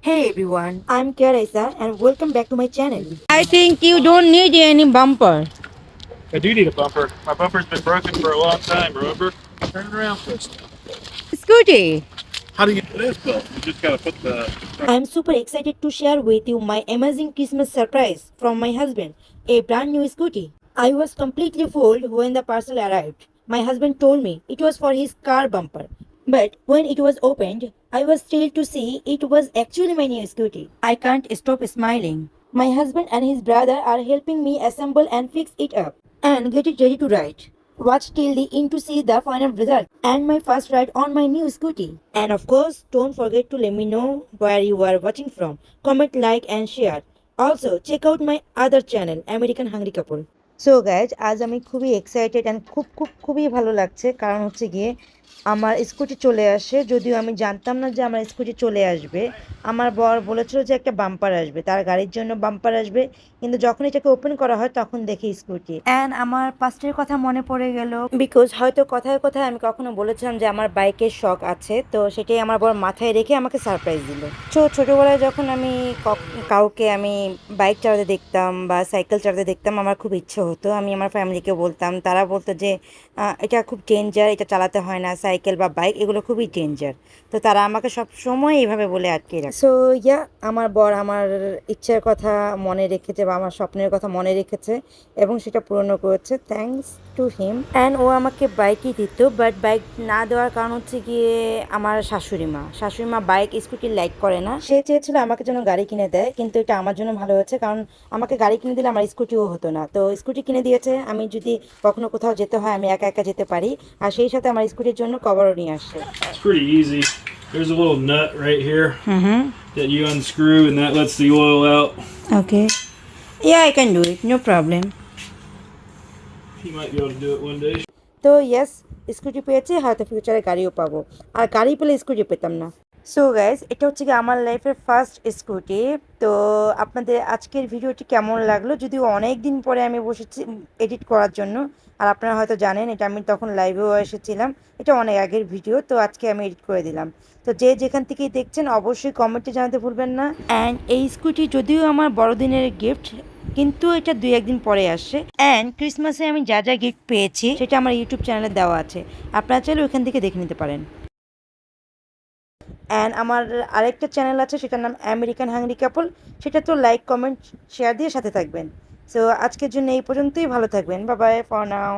Hey everyone, I'm Karaisa and welcome back to my channel. I think you don't need any bumper. I do need a bumper. My bumper's been broken for a long time, remember? Turn it around first. Scooty. How do you do this, Bill? You just gotta put the... I'm super excited to share with you my amazing Christmas surprise from my husband, a brand new scooty. I was completely fooled when the parcel arrived. My husband told me it was for his car bumper. But when it was opened, I was thrilled to see it was actually my new scooty. I can't stop smiling. My husband and his brother are helping me assemble and fix it up and get it ready to ride. Watch till the end to see the final result and my first ride on my new scooty. And of course, don't forget to let me know where you are watching from. Comment, like, and share. Also, check out my other channel, American Hungry Couple. So guys আজ আমি খুবই excited and খুবই ভালো লাগছে কারণ হচ্ছে গিয়ে আমার স্কুটি চলে আসে যদিও আমি জানতাম না যে আমার স্কুটি চলে আসবে আমার বর বলেছিল যে একটা বাম্পার আসবে তার গাড়ির জন্য বাম্পার আসবে কিন্তু যখন এটাকে ওপেন করা হয় তখন দেখি স্কুটি অ্যান্ড আমার পাস্টের কথা মনে পড়ে গেল বিকজ হয়তো কথায় কথায় আমি কখনো বলেছিলাম যে আমার বাইকের শখ আছে তো সেটাই আমার বর মাথায় রেখে আমাকে সারপ্রাইজ দিল ছোটোবেলায় যখন আমি কাউকে আমি বাইক চালাতে দেখতাম বা সাইকেল চালাতে দেখতাম আমার খুব ইচ্ছে হতো আমি আমার ফ্যামিলিকে বলতাম তারা বলতো যে এটা খুব ডেঞ্জার এটা চালাতে হয় না সাইকেল বা বাইক এগুলো খুবই ডেঞ্জার তো তারা আমাকে সব সময় এইভাবে বলে আটকে রাখে সো ইয়া আমার বর আমার ইচ্ছার কথা মনে রেখেছে বা আমার স্বপ্নের কথা মনে রেখেছে এবং সেটা পূরণ করেছে থ্যাঙ্কস টু হিম অ্যান্ড ও আমাকে বাইকই দিত বাট বাইক না দেওয়ার কারণ হচ্ছে গিয়ে আমার শাশুড়ি মা বাইক স্কুটি লাইক করে না সে চেয়েছিল আমাকে যেন গাড়ি কিনে দেয় কিন্তু এটা আমার জন্য ভালো হয়েছে কারণ আমাকে গাড়ি কিনে দিলে আমার স্কুটিও হতো না তো স্কুটি কিনে দিয়েছে আমি যদি কখনো কোথাও যেতে হয় আমি একা একা যেতে পারি আর সেই সাথে আমার স্কুটির জন্য কভারও নিয়ে আসছে It's pretty easy. There's a little nut right here that you unscrew and that lets the oil out. Okay yeah I can do it no problem You might be able to do it one day. তো yes scooty পেয়েছি হয়তো ফিউচারে গাড়িও পাবো আর গাড়ি পেলে scooty পেতাম না সো গাইজ এটা হচ্ছে কি আমার লাইফের ফার্স্ট স্কুটি তো আপনাদের আজকের ভিডিওটি কেমন লাগলো যদিও অনেক দিন পরে আমি বসেছি এডিট করার জন্য আর আপনারা হয়তো জানেন এটা আমি তখন লাইভেও এসেছিলাম এটা অনেক আগের ভিডিও তো আজকে আমি এডিট করে দিলাম তো যে যেখান থেকেই দেখছেন অবশ্যই কমেন্টে জানাতে ভুলবেন না অ্যান্ড এই স্কুটি যদিও আমার বড়দিনের গিফট কিন্তু এটা 2-1 দিন পরে আসছে অ্যান্ড ক্রিসমাসে আমি যা যা গিফট পেয়েছি সেটা আমার ইউটিউব চ্যানেলে দেওয়া আছে আপনারা চাইলে ওইখান থেকে দেখে নিতে পারেন অ্যান্ড আমার আরেকটা চ্যানেল আছে সেটার নাম আমেরিকান হাংরি কাপল সেটা তো লাইক কমেন্ট শেয়ার দিয়ে সাথে থাকবেন সো আজকের জন্য এই পর্যন্তই ভালো থাকবেন বাই বাই ফর নাও